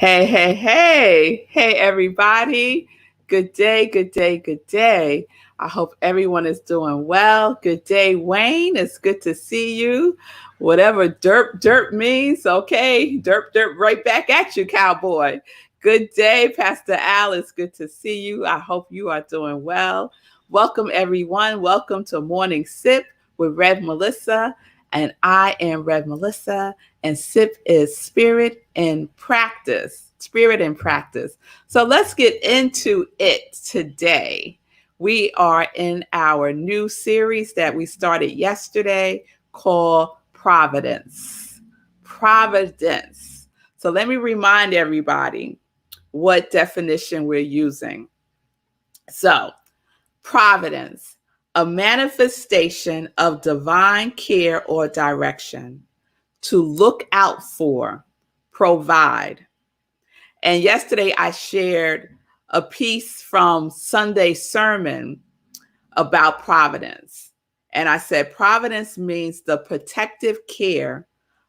Hey, hey, hey, hey, everybody. Good day, good day, good day. I hope everyone is doing well. Good day, Wayne. It's good to see you. Whatever derp means, okay. Derp right back at you, cowboy. Good day, Pastor Al. It's good to see you. I hope you are doing well. Welcome, everyone. Welcome to Morning Sip with Rev Melissa. And I am Rev Melissa, and SIP is spirit and practice. Spirit and practice. So let's get into it today. We are in our new series that we started yesterday called Providence. Providence. So let me remind everybody what definition we're using. So, providence, a manifestation of divine care or direction, to look out for, provide. And yesterday I shared a piece from Sunday sermon about providence. And I said, providence means the protective care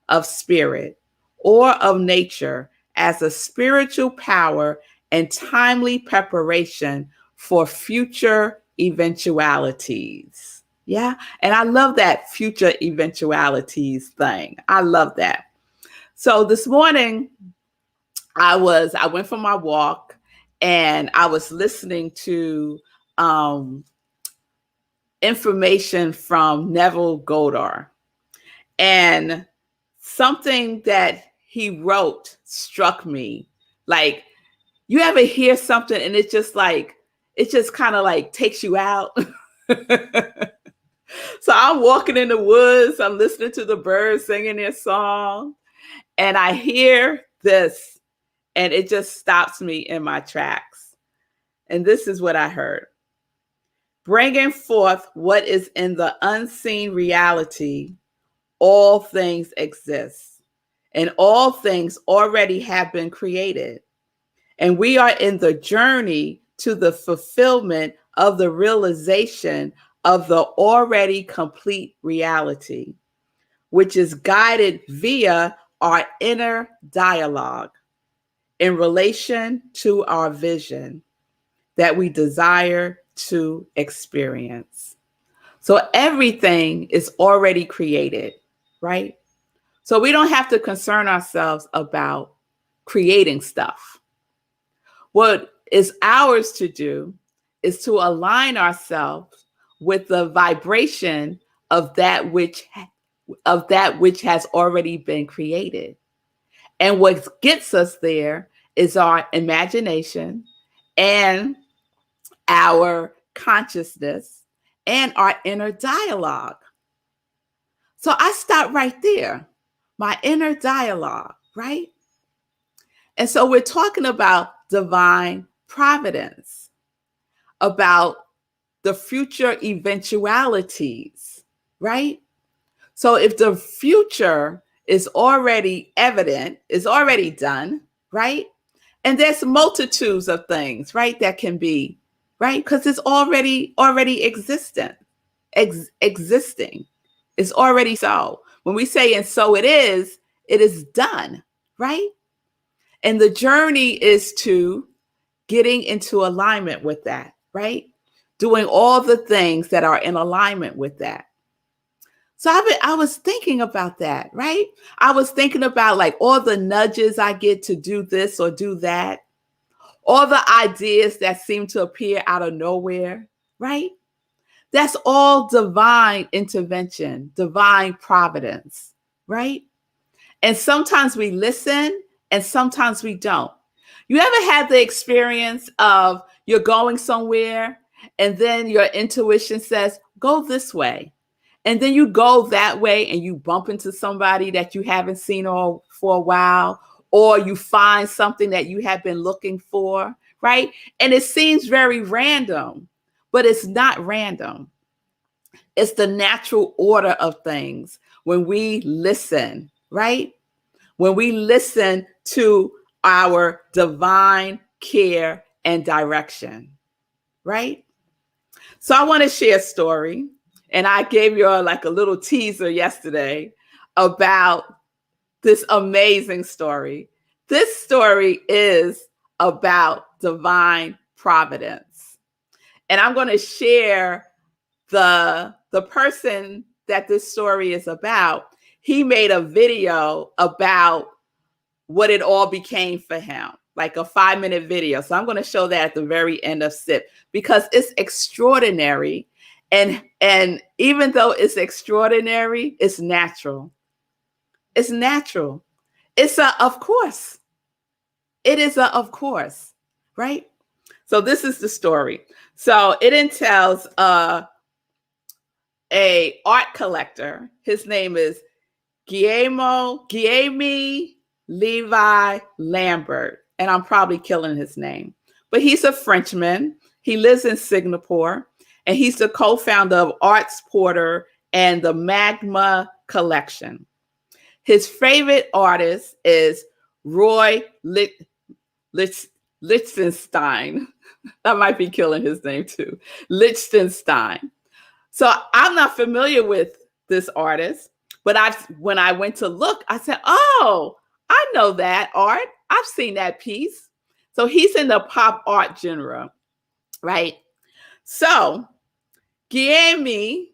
of spirit or of nature as a spiritual power and timely preparation for future eventualities. Yeah. And I love that future eventualities thing. I love that. So this morning I went for my walk and I was listening to information from Neville Goddard, and something that he wrote struck me. Like, you ever hear something and it just kind of like takes you out? So I'm walking in the woods, I'm listening to the birds singing their song, and I hear this, and it just stops me in my tracks. And this is what I heard: bringing forth what is in the unseen reality, all things exist, and all things already have been created. And we are in the journey to the fulfillment of the realization of the already complete reality, which is guided via our inner dialogue in relation to our vision that we desire to experience. So everything is already created, right? So we don't have to concern ourselves about creating stuff. What is ours to do is to align ourselves with the vibration of that which has already been created. And what gets us there is our imagination and our consciousness and our inner dialogue. So I stop right there. My inner dialogue, right? And so we're talking about divine providence, about the future eventualities, right? So if the future is already evident, is already done, right? And there's multitudes of things, right, that can be, right? Because it's already existing. It's already so. When we say and so it is done, right? And the journey is to getting into alignment with that, right? Doing all the things that are in alignment with that. So I was thinking about that, right? I was thinking about like all the nudges I get to do this or do that, all the ideas that seem to appear out of nowhere, right? That's all divine intervention, divine providence, right? And sometimes we listen and sometimes we don't. You ever had the experience of you're going somewhere and then your intuition says, go this way. And then you go that way and you bump into somebody that you haven't seen for a while, or you find something that you have been looking for, right? And it seems very random, but it's not random. It's the natural order of things when we listen, right? When we listen to our divine care and direction, right? So I want to share a story. And I gave you like a little teaser yesterday about this amazing story. this story is about divine providence. And I'm going to share the person that this story is about. He made a video about what it all became for him, like a 5-minute video. So I'm going to show that at the very end of SIP because it's extraordinary. And even though it's extraordinary, it's natural. It's natural. It's a, of course. It is a, of course, right? So this is the story. So it entails a art collector. His name is Guillermo Levi Lambert, and I'm probably killing his name, but he's a Frenchman. He lives in Singapore, and he's the co-founder of Arts Porter and the Magma Collection. His favorite artist is Roy Lichtenstein. I might be killing his name too. Lichtenstein. So I'm not familiar with this artist, but when I went to look, I said, oh, I know that art. I've seen that piece. So he's in the pop art genre, right? So Guillermo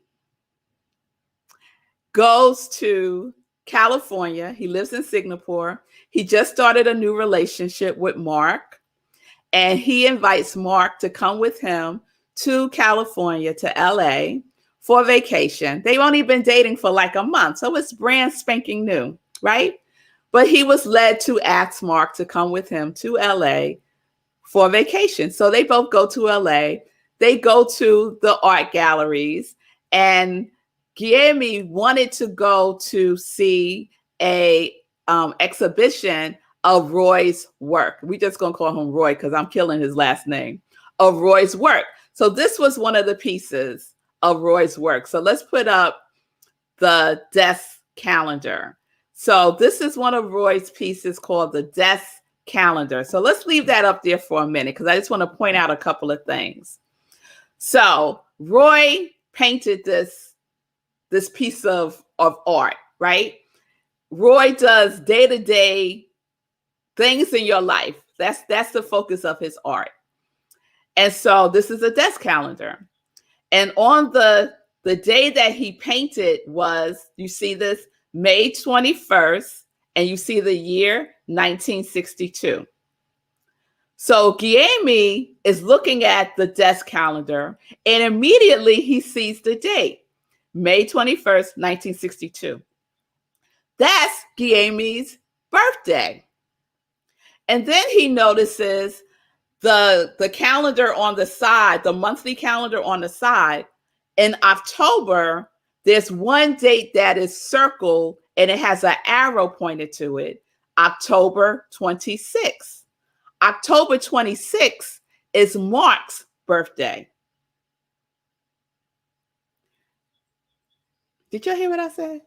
goes to California. He lives in Singapore. He just started a new relationship with Mark, and he invites Mark to come with him to California, to LA for vacation. They've only been dating for like a month, so it's brand spanking new, right? But he was led to ask Mark to come with him to LA for vacation. So they both go to LA. They go to the art galleries, and Guillermo wanted to go to see a exhibition of Roy's work. We just gonna call him Roy because I'm killing his last name, of Roy's work. So this was one of the pieces of Roy's work. So let's put up the desk calendar. So this is one of Roy's pieces called the desk calendar. So let's leave that up there for a minute because I just want to point out a couple of things. So Roy painted this piece of art, right? Roy does day-to-day things in your life. That's the focus of his art. And so this is a desk calendar. And on the day that he painted was, you see this, May 21st, and you see the year 1962. So Guillermo is looking at the desk calendar, and immediately he sees the date, May 21st, 1962. That's Guillermo's birthday. And then he notices the calendar on the side, the monthly calendar on the side. In October, there's one date that is circled and it has an arrow pointed to it, October 26th. October 26th is Mark's birthday. Did y'all hear what I said?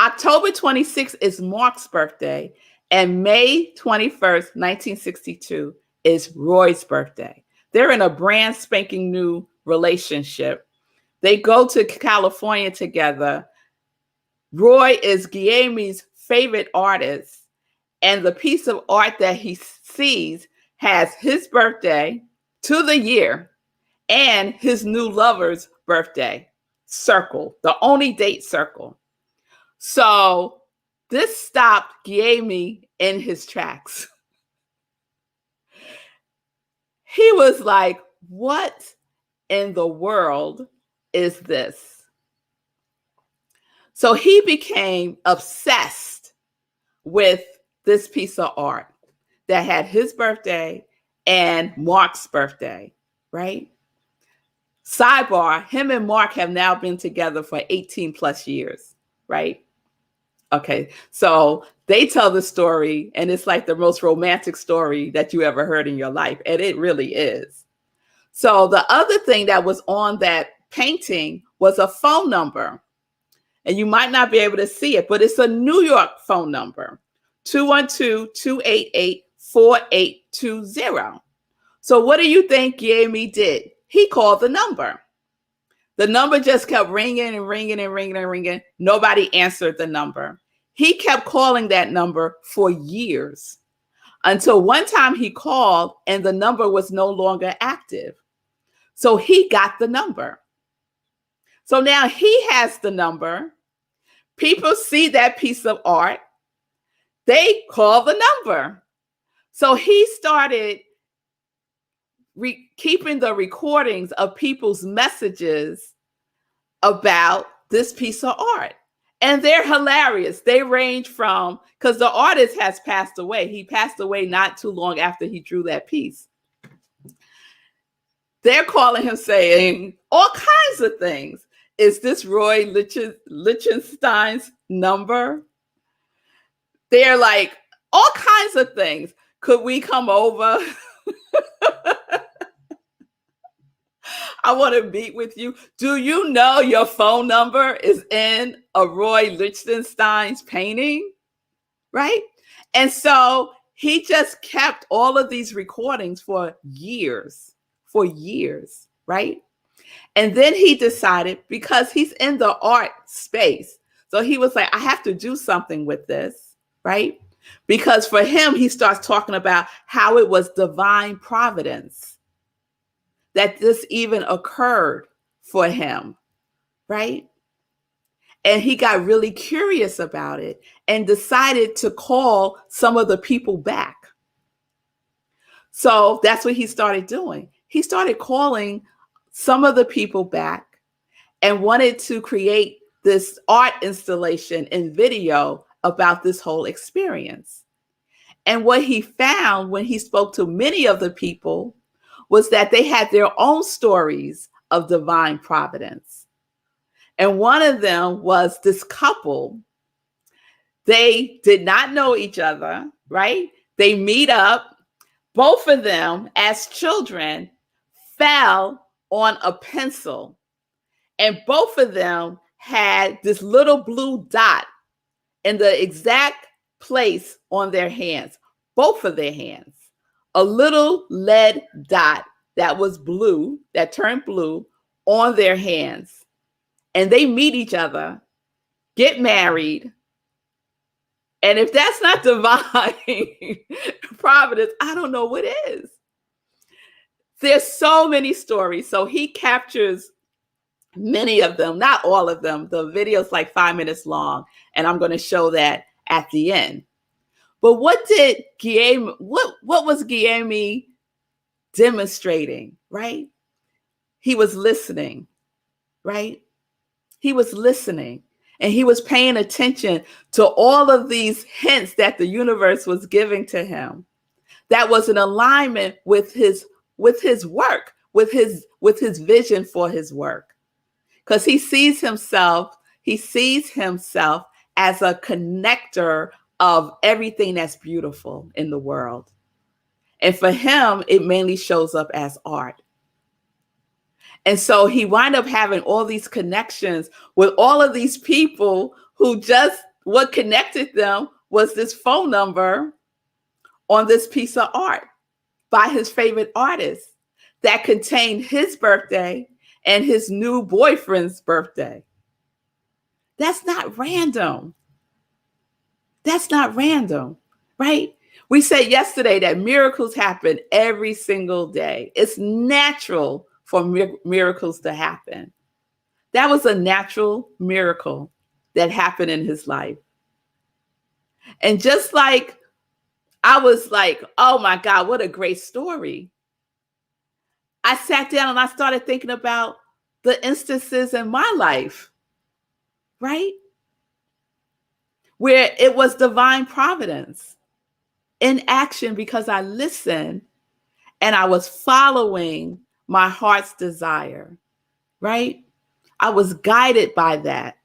October 26th is Mark's birthday, and May 21st, 1962 is Roy's birthday. They're in a brand spanking new relationship. They go to California together. Roy is Guillermo's favorite artist, and the piece of art that he sees has his birthday to the year and his new lover's birthday circle, the only date circle. So this stopped Guillermo in his tracks. He was like, what in the world is this? So he became obsessed with this piece of art that had his birthday and Mark's birthday, right? Sidebar, him and Mark have now been together for 18 plus years, right? Okay, so they tell the story, and it's like the most romantic story that you ever heard in your life, and it really is. So the other thing that was on that painting was a phone number, and you might not be able to see it, but it's a New York phone number, 212-288-4820. So what do you think Guillermo did? He called the number. The number just kept ringing and ringing and ringing and ringing. Nobody answered the number. He kept calling that number for years. until one time he called and the number was no longer active. So he got the number. So now he has the number. People see that piece of art. They call the number. So he started keeping the recordings of people's messages about this piece of art. And they're hilarious. They range from, because the artist has passed away. He passed away not too long after he drew that piece. They're calling him saying all kinds of things. Is this Roy Lichtenstein's number? They're like, all kinds of things. Could we come over? I want to meet with you. Do you know your phone number is in a Roy Lichtenstein's painting? Right? And so he just kept all of these recordings for years, right? And then he decided, because he's in the art space, so he was like, I have to do something with this, right? Because for him, he starts talking about how it was divine providence that this even occurred for him, right? And he got really curious about it and decided to call some of the people back. So that's what he started doing. He started calling some of the people back and wanted to create this art installation and video about this whole experience. And what he found when he spoke to many of the people was that they had their own stories of divine providence. And one of them was this couple. They did not know each other, right? They meet up. Both of them, as children, fell on a pencil. And both of them had this little blue dot in the exact place on their hands, both of their hands. A little lead dot that was blue, that turned blue on their hands. And they meet each other, get married. And if that's not divine providence, I don't know what is. There's so many stories. So he captures many of them, not all of them. The video's like 5 minutes long, and I'm going to show that at the end. But what was Guillermo demonstrating, right? He was listening, right? He was listening, and he was paying attention to all of these hints that the universe was giving to him that was in alignment with his work, with his vision for his work. Because he sees himself as a connector of everything that's beautiful in the world. And for him, it mainly shows up as art. And so he wound up having all these connections with all of these people who just, what connected them was this phone number on this piece of art by his favorite artist that contained his birthday and his new boyfriend's birthday. That's not random. That's not random, right? We said yesterday that miracles happen every single day. It's natural for miracles to happen. That was a natural miracle that happened in his life. And just like I was like, oh my God, what a great story. I sat down and I started thinking about the instances in my life, right? Where it was divine providence in action because I listened and I was following my heart's desire, right? I was guided by that.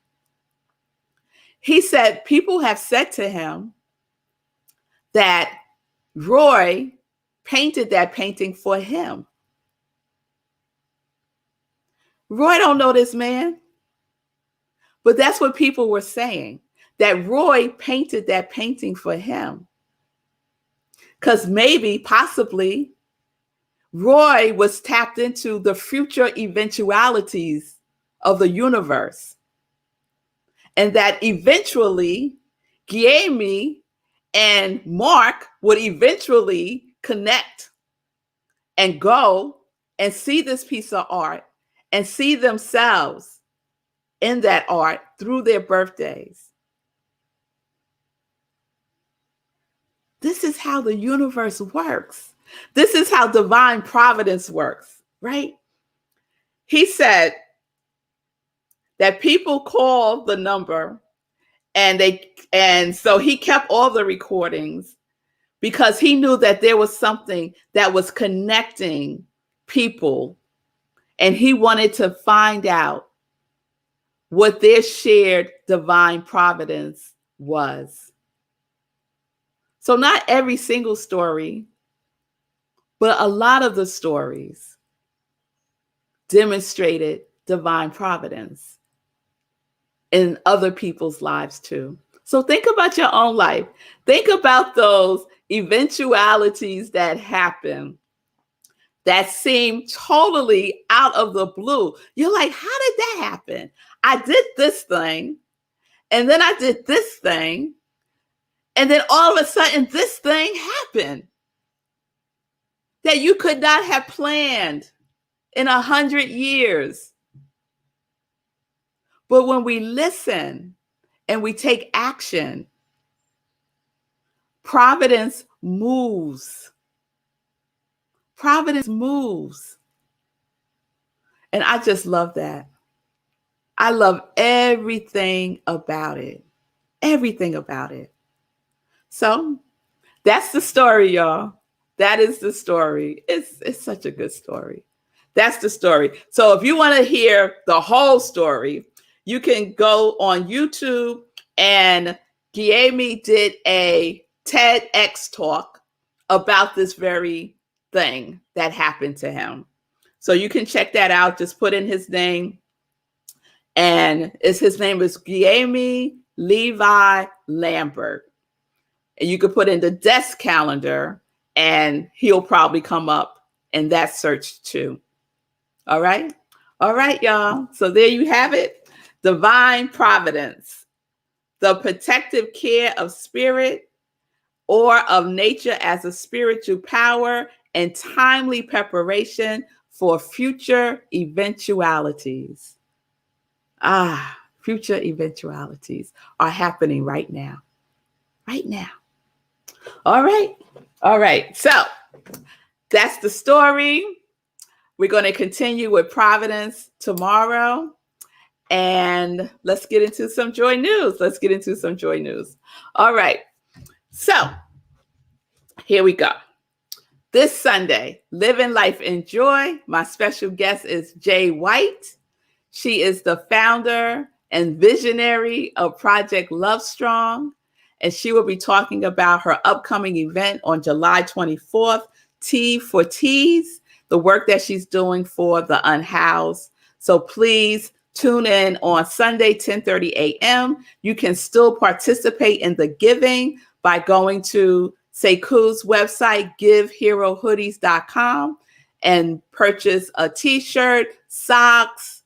He said people have said to him that Roy painted that painting for him. Roy don't know this man, but that's what people were saying, that Roy painted that painting for him. Because maybe, possibly, Roy was tapped into the future eventualities of the universe. And that eventually, Guillermo And Mark would eventually connect and go and see this piece of art and see themselves in that art through their birthdays. This is how the universe works. This is how divine providence works, right? He said that people call the number and so he kept all the recordings because he knew that there was something that was connecting people, and he wanted to find out what their shared divine providence was. So not every single story, but a lot of the stories demonstrated divine providence in other people's lives too. So think about your own life. Think about those eventualities that happen that seem totally out of the blue. You're like, how did that happen? I did this thing, and then I did this thing, and then all of a sudden this thing happened that you could not have planned in 100 years. But when we listen and we take action, providence moves. Providence moves. And I just love that. I love everything about it. Everything about it. So that's the story, y'all. That is the story. It's such a good story. That's the story. So if you want to hear the whole story, you can go on YouTube, and Guillermo did a TEDx talk about this very thing that happened to him. So you can check that out. Just put in his name, and his name is Guillermo Levi Lambert. And you could put in the desk calendar, and he'll probably come up in that search too. All right. All right, y'all. So there you have it. Divine providence, the protective care of spirit or of nature as a spiritual power and timely preparation for future eventualities. Future eventualities are happening right now. Right now. All right. All right. So that's the story. We're going to continue with Providence tomorrow. And let's get into some joy news. Let's get into some joy news. All right. So here we go. This Sunday, Living Life in Joy. My special guest is Jay White. She is the founder and visionary of Project Love Strong. And she will be talking about her upcoming event on July 24th, Tea for Teas, the work that she's doing for the unhoused. So please tune in on Sunday, 10:30 a.m. You can still participate in the giving by going to Sekou's website, giveherohoodies.com, and purchase a t-shirt, socks,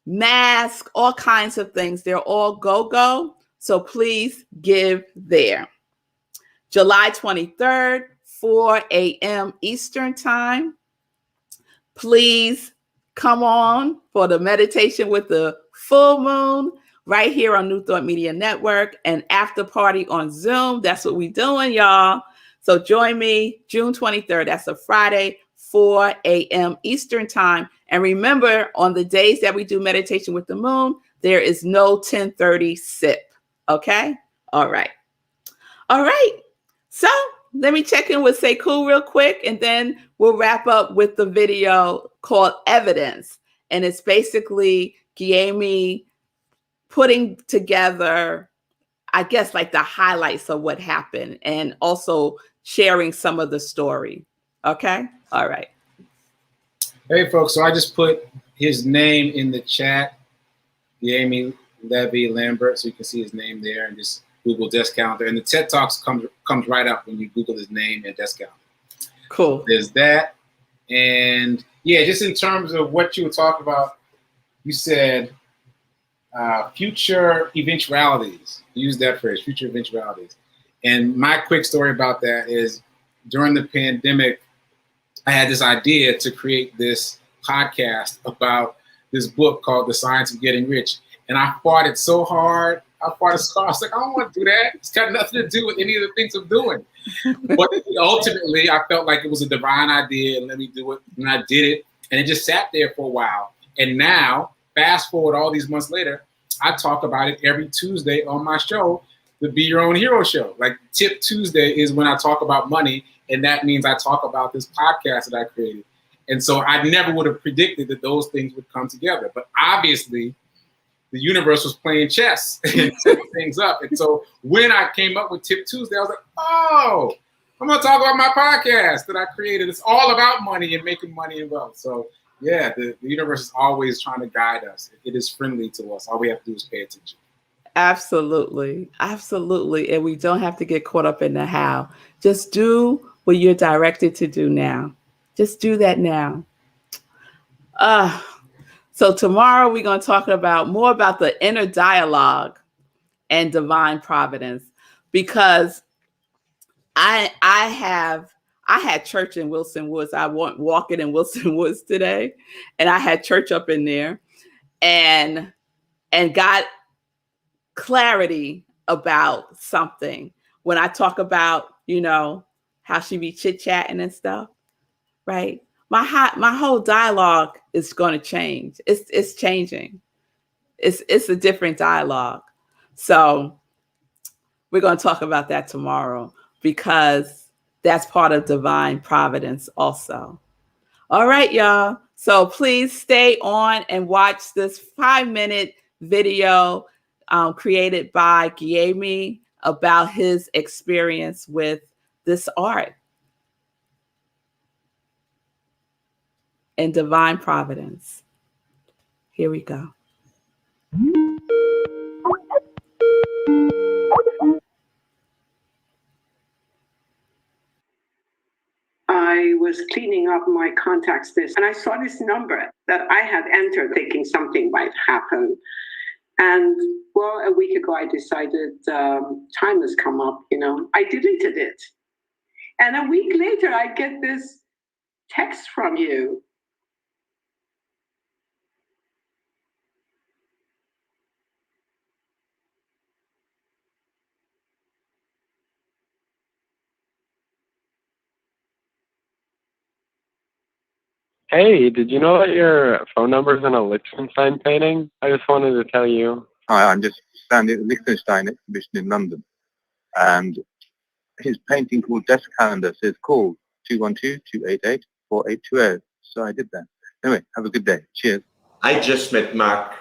mask, all kinds of things. They're all go-go. So please give there. July 23rd, 4 a.m. Eastern Time. Please come on for the meditation with the full moon right here on New Thought Media Network, and after party on Zoom. That's what we're doing, y'all. So join me June 23rd. That's a Friday, 4 a.m. Eastern Time. And remember, on the days that we do meditation with the moon, there is no 1030 sip. Okay? All right. All right. So let me check in with Sekou real quick, and then we'll wrap up with the video called Evidence. And it's basically Guillermo putting together, I guess, like the highlights of what happened and also sharing some of the story. Okay? All right. Hey, folks. So I just put his name in the chat, Guillermo Levi Lambert, so you can see his name there, and just Google Desk Calendar. And the TED Talks comes right up when you Google his name and Desk Calendar. Cool. There's that. And yeah, just in terms of what you were talking about, you said future eventualities. You used that phrase, future eventualities. And my quick story about that is during the pandemic, I had this idea to create this podcast about this book called The Science of Getting Rich. And I fought it so hard. I was like, I don't want to do that. It's got nothing to do with any of the things I'm doing. But ultimately, I felt like it was a divine idea and let me do it. And I did it. And it just sat there for a while. And now, fast forward all these months later, I talk about it every Tuesday on my show, the Be Your Own Hero show. Like Tip Tuesday is when I talk about money. And that means I talk about this podcast that I created. And so I never would have predicted that those things would come together. But obviously, the universe was playing chess and setting things up. And so when I came up with Tip Tuesday, I was like, oh, I'm going to talk about my podcast that I created. It's all about money and making money and wealth. So, yeah, the universe is always trying to guide us. It is friendly to us. All we have to do is pay attention. Absolutely. Absolutely. And we don't have to get caught up in the how. Just do what you're directed to do now. Just do that now. So tomorrow we're going to talk about more about the inner dialogue and divine providence, because I had church in Wilson Woods. I went walking in Wilson Woods today, and I had church up in there, and got clarity about something. When I talk about, how she be chit-chatting and stuff, right? My whole dialogue is going to change. It's changing. It's a different dialogue. So we're going to talk about that tomorrow, because that's part of divine providence also. All right, y'all. So please stay on and watch this 5-minute video created by Guillermo about his experience with this art and divine providence. Here we go. I was cleaning up my contacts list and I saw this number that I had entered thinking something might happen. And well, a week ago, I decided time has come up, I deleted it. And a week later, I get this text from you. Hey, did you know that your phone number is in a Liechtenstein painting? I just wanted to tell you. Hi, I'm just standing at the Liechtenstein exhibition in London, and his painting called Desk Calendar says call 212-288-4820. So I did that. Anyway, have a good day. Cheers. I just met Mark,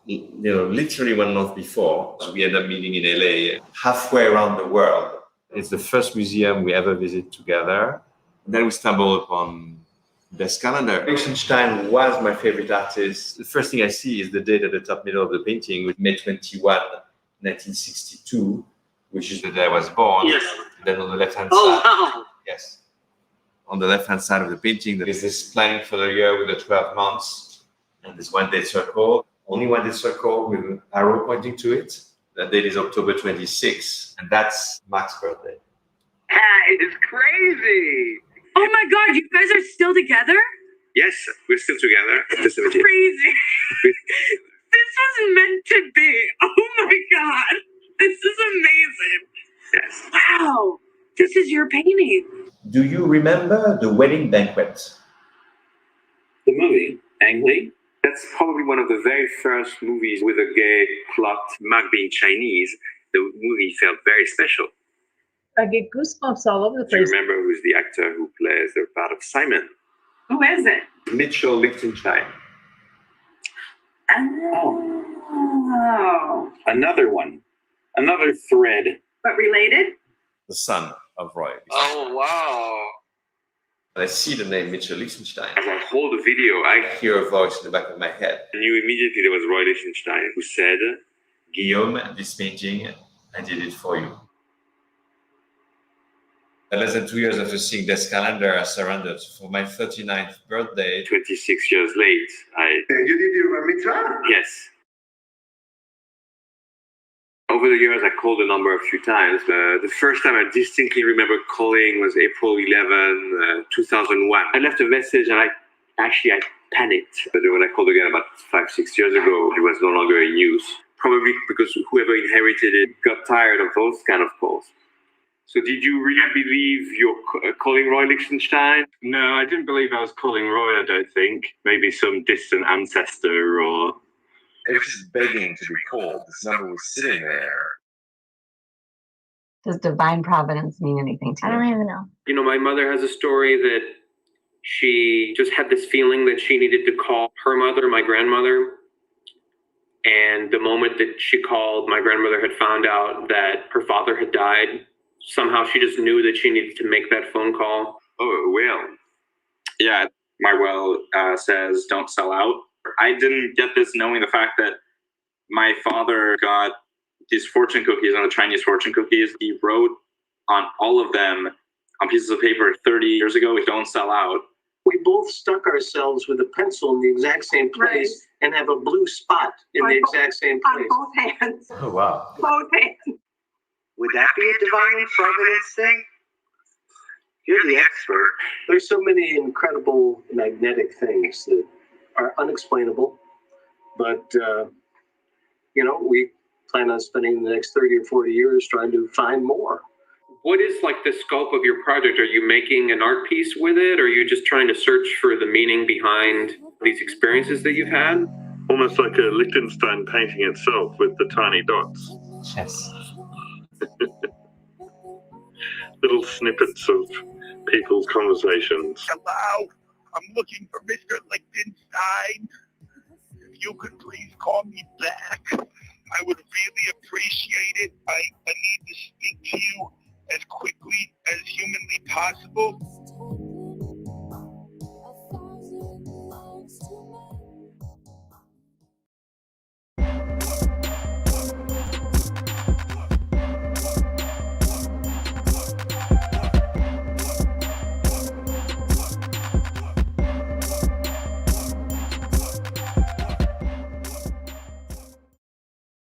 literally 1 month before. So we ended up meeting in LA, halfway around the world. It's the first museum we ever visit together. And then we stumbled upon Desk Calendar. Liechtenstein was my favorite artist. The first thing I see is the date at the top middle of the painting, with May 21, 1962, which is the day I was born. Yes. Then on the left-hand side. Wow. Yes. On the left-hand side of the painting, there is this planning for the year with the 12 months and this one-day circle. Only one-day circle with an arrow pointing to it. That date is October 26, and that's Mark's birthday. That is crazy. Oh my God, you guys are still together? Yes, we're still together. Crazy. This was meant to be. Oh my God. This is amazing. Yes. Wow. This is your painting. Do you remember The Wedding Banquet? The movie, Ang Lee? That's probably one of the very first movies with a gay plot. Mark being Chinese, the movie felt very special. I get goosebumps all over the Do you place. remember who's the actor who plays the part of Simon? Who is it? Mitchell Lichtenstein. Oh. Another one. Another thread. But related? The son of Roy. Oh, wow. I see the name Mitchell Lichtenstein. As I hold the video, I Hear a voice in the back of my head. knew immediately there was Roy Lichtenstein who said, Guillaume, this painting, I did it for you. And less than 2 years after seeing Desk Calendar, I surrendered. For my 39th birthday, 26 years late, You did your bar mitzvah? Yes. Over the years, I called the number a few times. The first time I distinctly remember calling was April 11, 2001. I left a message and I panicked. But when I called again about 5-6 years ago, it was no longer in use. Probably because whoever inherited it got tired of those kind of calls. So did you really believe you're calling Roy Lichtenstein? No, I didn't believe I was calling Roy, I don't think. Maybe some distant ancestor or... It was just begging to be called. This number was sitting there. Does divine providence mean anything to you? I don't even know. You know, my mother has a story that she just had this feeling that she needed to call her mother, my grandmother. And the moment that she called, my grandmother had found out that her father had died. Somehow she just knew that she needed to make that phone call. Oh, a will. Yeah, my will says don't sell out. I didn't get this knowing the fact that my father got these fortune cookies, on the Chinese fortune cookies. He wrote on all of them on pieces of paper 30 years ago, don't sell out. We both stuck ourselves with a pencil in the exact same place and have a blue spot in the exact same place. On both hands. Oh, wow. Both hands. Would that be a divine providence thing? You're the expert. There's so many incredible magnetic things that are unexplainable, but we plan on spending the next 30 or 40 years trying to find more. What is like the scope of your project? Are you making an art piece with it? Or are you just trying to search for the meaning behind these experiences that you've had? Almost like a Lichtenstein painting itself with the tiny dots. Yes. Little snippets of people's conversations. Hello, I'm looking for Mr. Lichtenstein. If you could please call me back, I would really appreciate it. I need to speak to you as quickly as humanly possible.